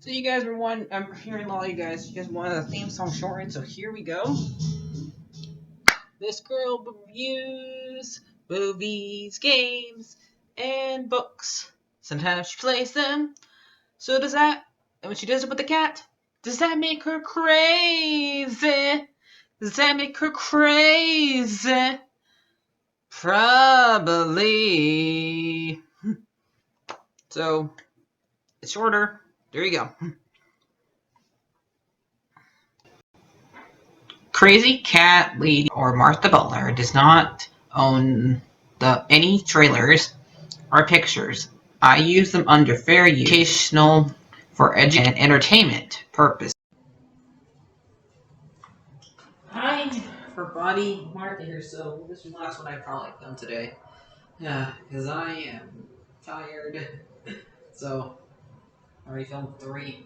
So you guys were one. I'm hearing a lot of you guys. You guys wanted a theme song shortened, so here we go. This girl reviews movies, games, and books. Sometimes she plays them. So does that. And when she does it with the cat, does that make her crazy? Does that make her crazy? Probably. So it's shorter. There you go. Crazycatlady or Martha Butler does not own any trailers or pictures. I use them under fair use, educational, for education and entertainment purpose. Hi, for Body Martha here. So this is the last one I probably filmed today. Yeah, because I am tired. So I already filmed 3.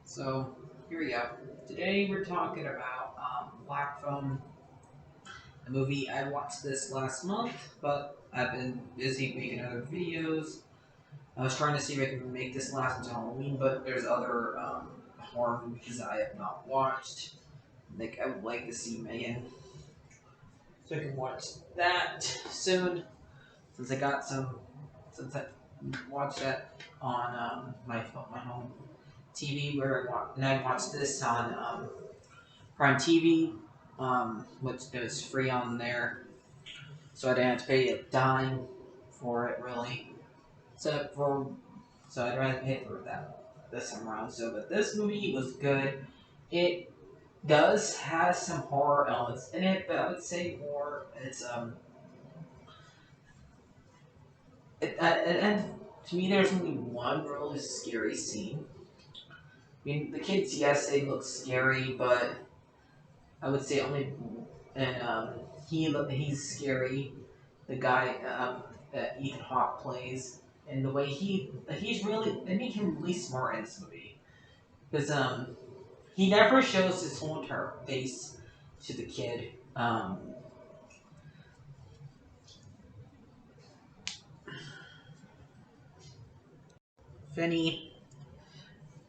So here we go. Today we're talking about Black Phone, a movie. I watched this last month, but I've been busy making other videos. I was trying to see if I can make this last until Halloween, but there's other horror movies I have not watched. Like I would like to see Megan, so I can watch that soon. Since I got some, since I watched that on my home TV, and I watched this on Prime TV, which is free on there, so I didn't have to pay a dime for it really. So I'd rather pay for that this time around. So, but this movie was good. It does have some horror elements in it, but I would say more. And to me, there's only one really scary scene. I mean, the kids, yes, they look scary, but I would say only, and he's scary. The guy that Ethan Hawke plays, and the way he's really, they make him really smart in this movie because he never shows his whole entire face to the kid. Finney,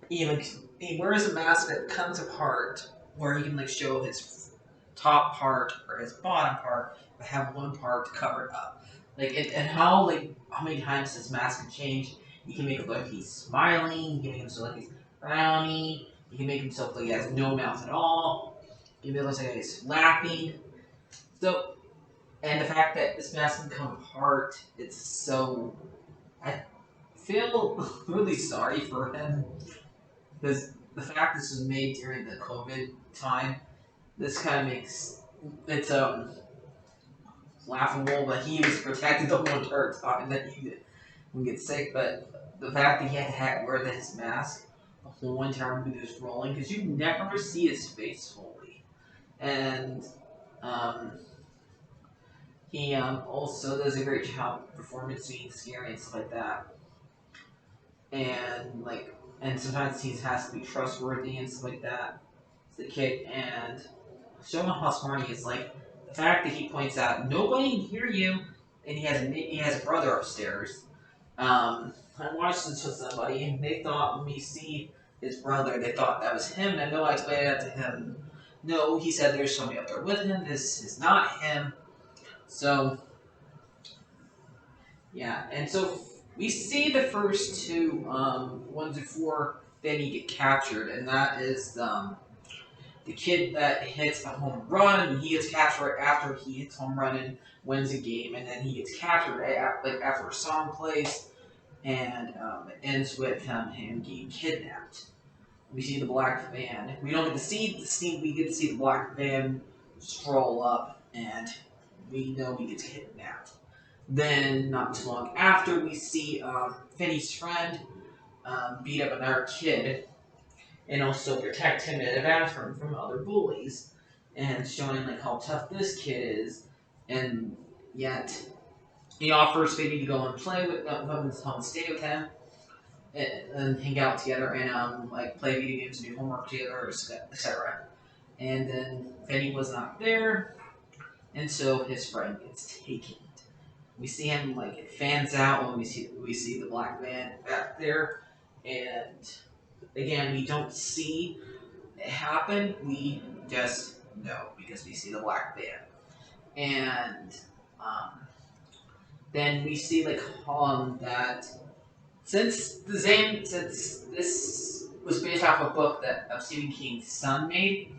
he wears a mask that comes apart, where he can show his top part or his bottom part, but have one part covered up. And how many times his mask can change. You can make it look like he's smiling. You can make him look like he's frowny. You can make himself look like he has no mouth at all. You can make it look like he's laughing. So, and the fact that this mask can come apart, it's so. I feel really sorry for him because the fact this was made during the COVID time, this kind of makes it's laughable. But he was protected the whole entire time that he didn't get sick. But the fact that he had to wear his mask the whole entire movie was rolling because you never see his face fully, and um, he also does a great job performance being scary and stuff like that. And and sometimes he has to be trustworthy and stuff like that. The kid and showing how smart he is. Like the fact that he points out nobody can hear you, and he has a brother upstairs. I watched this with somebody, and they thought when we see his brother, they thought that was him. And I know I explained that to him. No, he said there's somebody up there with him. This is not him. So yeah, and so we see the first two ones before Benny get captured, and that is the kid that hits a home run, and he gets captured right after he hits home run and wins a game, and then he gets captured after a song plays, and it ends with him getting kidnapped. We see the black van. We don't get to see the scene. We get to see the black van stroll up, and we know he gets kidnapped. Then, not too long after, we see Finney's friend beat up another kid and also protect him in a bathroom from other bullies, and showing how tough this kid is. And yet, he offers Finney to go and play with him, stay with him, and hang out together, and play video games and do homework together, etc. And then Finney was not there, and so his friend gets taken. We see him it fans out when we see the black man back there, and again, we don't see it happen. We just know because we see the black van, and um, then we see like that since this was based off a book that Stephen King's son made.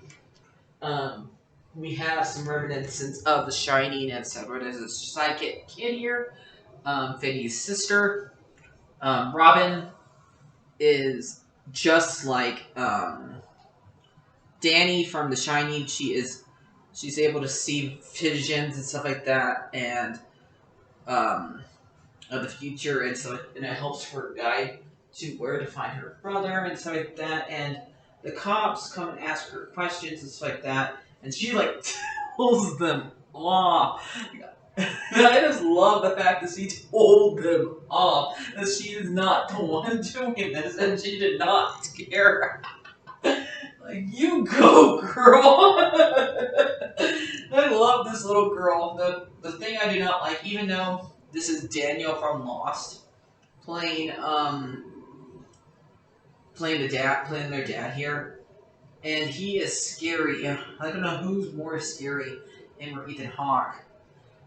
Um, we have some reminiscence of The Shining, and so there's a psychic kid here, Finney's sister. Robin is just like Danny from The Shining. She's able to see visions and stuff like that, and um, of the future, and it helps her guide to where to find her brother and stuff like that. And the cops come and ask her questions and stuff like that, and she like tells them off. I just love the fact that she told them off that she is not the one doing this, and she did not care. Like, you go, girl! I love this little girl. The thing I do not like, even though this is Daniel from Lost playing playing their dad here, and he is scary. I don't know who's more scary, him or Ethan Hawke,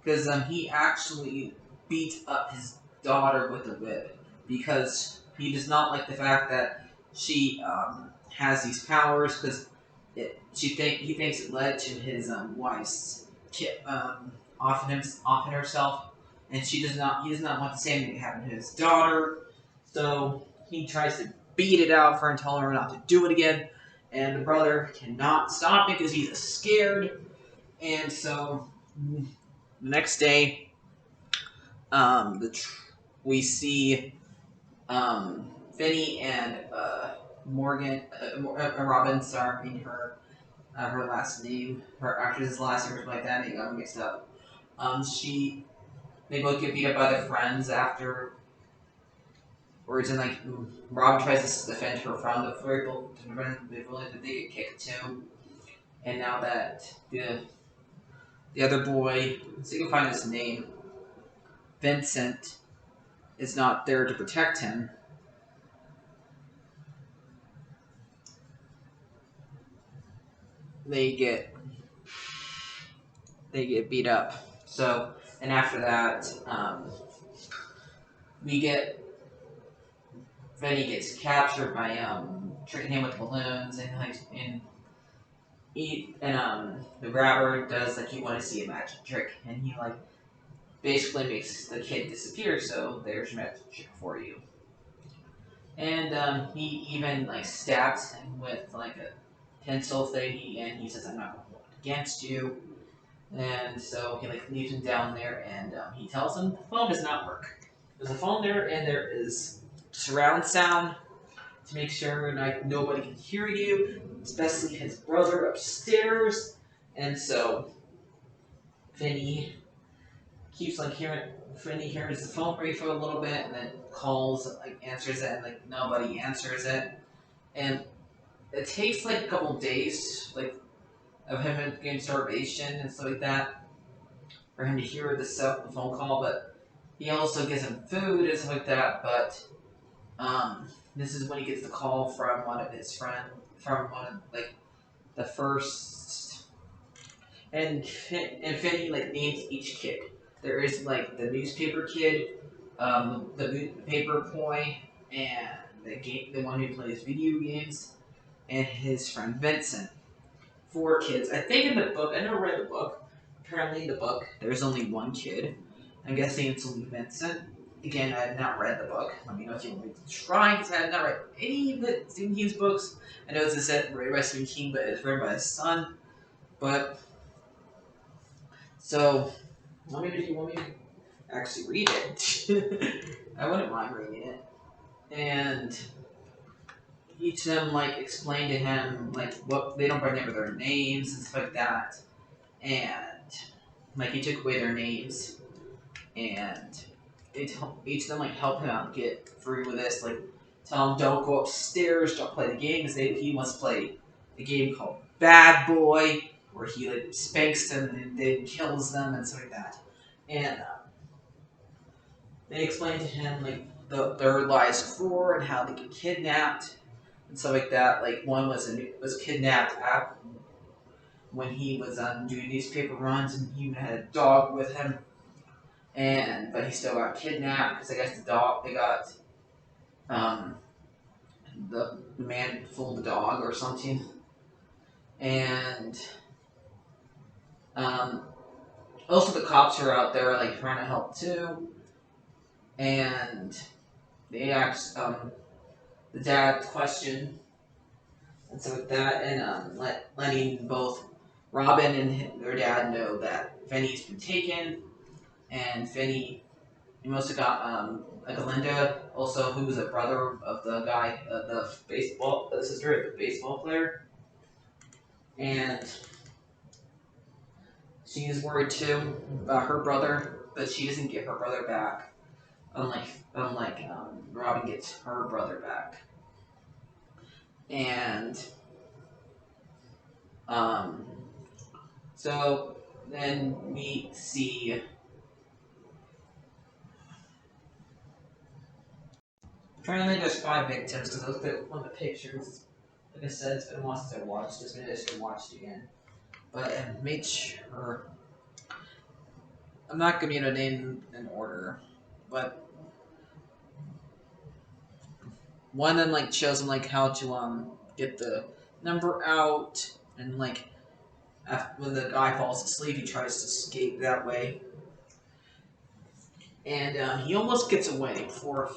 because he actually beat up his daughter with a whip because he does not like the fact that she has these powers because he thinks it led to his wife's offing herself, and he does not want the same thing to happen to his daughter, so he tries to beat it out of her and tell her not to do it again, and the brother cannot stop it because he's scared, and so the next day, we see Finny and Morgan, Robin, sorry, her last name, her actress's last name, or something like that. It got mixed up. They both get beat up by their friends after, and like Robin tries to defend her from the bully, but they get kicked too. And now that the other boy, so you can find his name, Vincent, is not there to protect him. They get beat up. So, and after that, we get Vinny gets captured by tricking him with balloons, and the grabber does like you want to see a magic trick, and he like basically makes the kid disappear. So there's your magic trick for you. And he even like stabs him with like a pencil thing, and he says, "I'm not going to hold it against you." And so he like leaves him down there, and he tells him the phone does not work. There's a phone there, and there is surround sound to make sure like nobody can hear you, especially his brother upstairs. And so Finny keeps like Finny hears the phone ring for a little bit, and then calls, like answers it, and like nobody answers it. And it takes like a couple days, like of him getting starvation and stuff like that, for him to hear the phone call, but he also gives him food and stuff like that. But this is when he gets the call from one of his friends, from one of like the first, and Finny like names each kid. There is like the newspaper kid, the paper boy, and the one who plays video games, and his friend Vincent. Four kids. I think in the book, I never read the book. Apparently in the book, there's only one kid. I'm guessing it's only Vincent. Again, I have not read the book. Let me know if you want me to try, because I have not read any of the Stephen King's books. I know it's a set written by Stephen King, but it's written by his son. But, so, if you want me to actually read it, I wouldn't mind reading it. And each of them, like, explain to him, like, what, they don't remember their names and stuff like that. And, like, he took away their names, and each of them like help him out get through with this. Like, tell him don't go upstairs, don't play the game, because he wants to play a game called Bad Boy, where he like spanks them and then kills them and stuff like that. And they explain to him like their lives before and how they get kidnapped, and stuff like that. Like one was kidnapped when he was doing newspaper runs, and he even had a dog with him, but he still got kidnapped because I guess they got um, the man fooled the dog or something, and um, also the cops are out there like trying to help too, and they asked the dad question and stuff like that, and letting both Robin and their dad know that Finney's been taken, and Finney he must have got like Linda also, who was a brother of the guy, the sister of the baseball player, and she's worried too about her brother, but she doesn't get her brother back. Unlike Robin gets her brother back, and um, so then we see. Apparently, there's 5 victims because I looked at one of the pictures. Like I said, it's been a while since I watched this. Maybe I should watch it again. But make sure. I'm not gonna be able to name in order, but one then like shows them like how to get the number out, and like when the guy falls asleep, he tries to escape that way, and he almost gets away before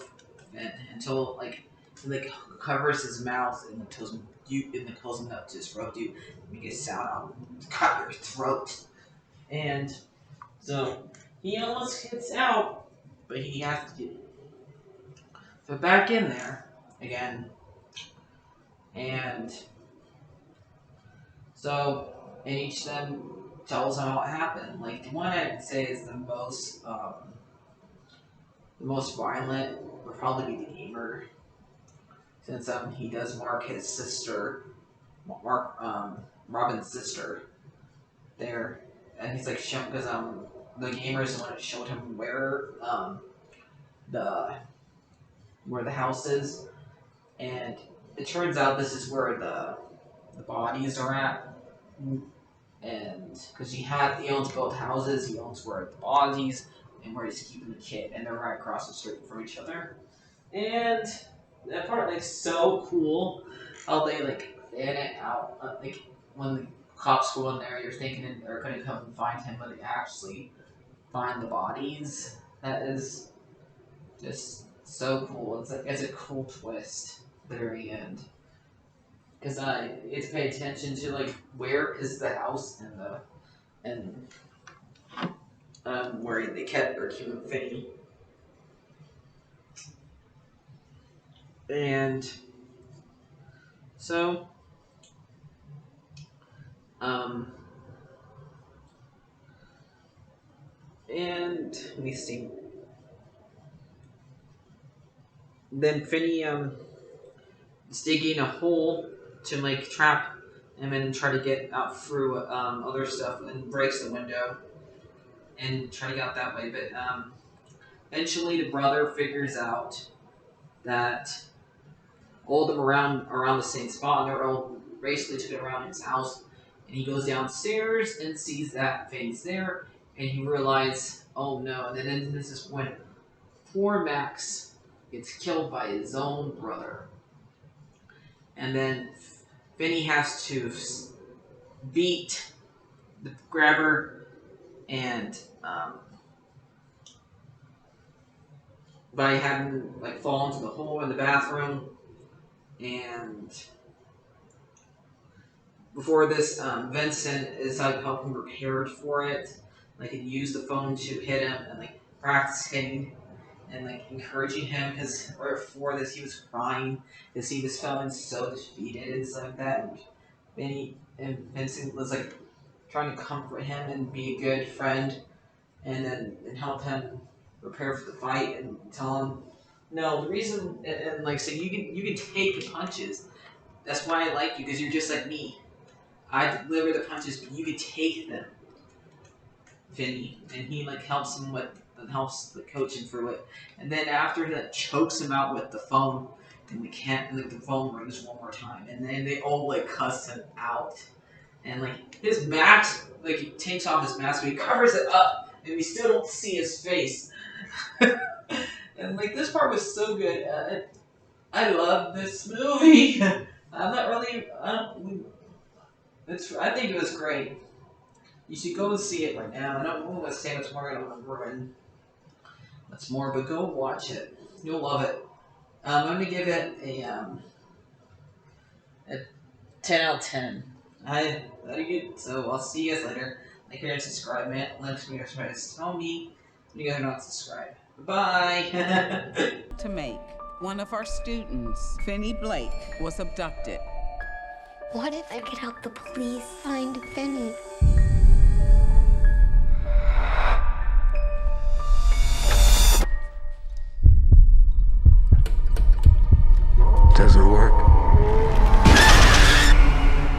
until he, like covers his mouth and tells him calls him up to his throat, dude, make a sound, I'll cut your throat, and so he almost gets out, but he has to get back in there again, and so and each of them tells him how it happened. Like the one I'd say is the most violent would probably be the gamer, since he does mark Robin's sister there, and he's like shown because the gamer is the one that showed him the where the house is, and it turns out this is where the bodies are at, and because he owns both houses, he owns where the bodies and where he's keeping the kid, and they're right across the street from each other, and that part like so cool how they like fan it out, like when the cops go in there, you're thinking they're gonna come and find him, but they actually find the bodies. That is just so cool. It's a cool twist at the very end, because you have to pay attention to like where is the house and where they kept their human Finney, and so um and let me see. Then Finney is digging a hole to like trap him and try to get out through other stuff, and breaks the window and try to get out that way. But eventually, the brother figures out that all of them around the same spot, and they're all basically took it around his house. And he goes downstairs and sees that Finney's there, and he realizes, oh no! And then this is when poor Max gets killed by his own brother, and then Finney has to beat the grabber and by having like fall into the hole in the bathroom. And before this, Vincent is like helping prepared for it. Like he used the phone to hit him and like practice hitting and like encouraging him, because right before this he was crying because he was feeling so defeated and stuff like that. And Vincent was like trying to comfort him and be a good friend, and help him prepare for the fight and tell him, no, the reason and like so you can take the punches. That's why I like you, because you're just like me. I deliver the punches, but you can take them, Vinny. And he like helps him with helps the coach him through it. And then after he like chokes him out with the phone, and the cat, and like the phone rings one more time, and then they all like cuss him out, and like his mask, like he takes off his mask, but he covers it up, and we still don't see his face. And like this part was so good. I love this movie. I'm not really. I think it was great. You should go and see it right now. I don't want to say much more. I don't want to ruin much more, but go watch it. You'll love it. I'm going to give it a 10 out of 10. So I'll see you guys later. Like, share, and subscribe, man. Let me guys tell me you guys are not subscribed. Bye. To make one of our students, Finney Blake, was abducted. What if I could help the police find Finney? Does it work?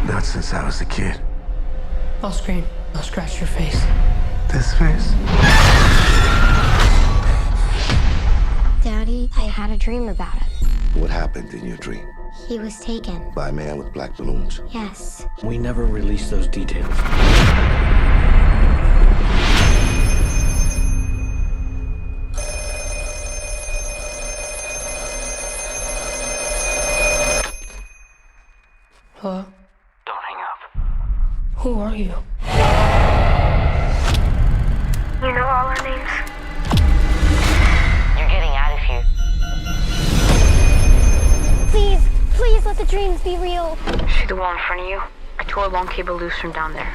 Not since I was a kid. I'll scream. I'll scratch your face. This face? Daddy, I had a dream about him. What happened in your dream? He was taken. By a man with black balloons? Yes. We never released those details. Hello? Don't hang up. Who are you? You know all our names? You're getting out of here. Please, please let the dreams be real. See the wall in front of you? I tore a long cable loose from down there.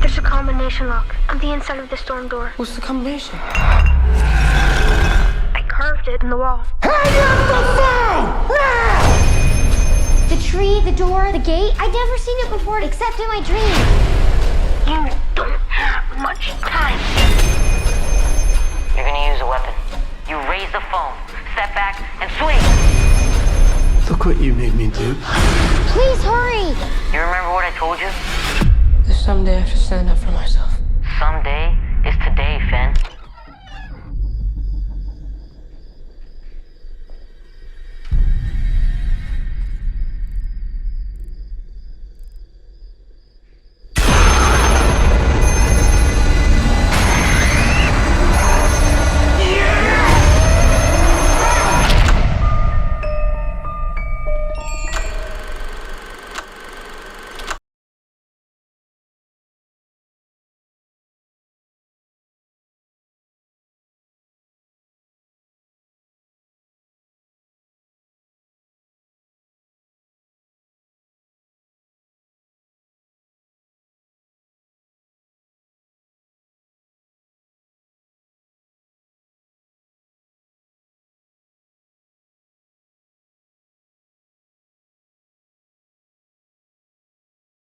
There's a combination lock on the inside of the storm door. What's the combination? I carved it in the wall. Hang up the phone! Now! The tree, the door, the gate. I'd never seen it before except in my dream. You don't have much time. You're gonna use a weapon. You raise the phone, step back, and swing. Look what you made me do. Please hurry! You remember what I told you? Someday I have to stand up for myself. Someday is today, Finn.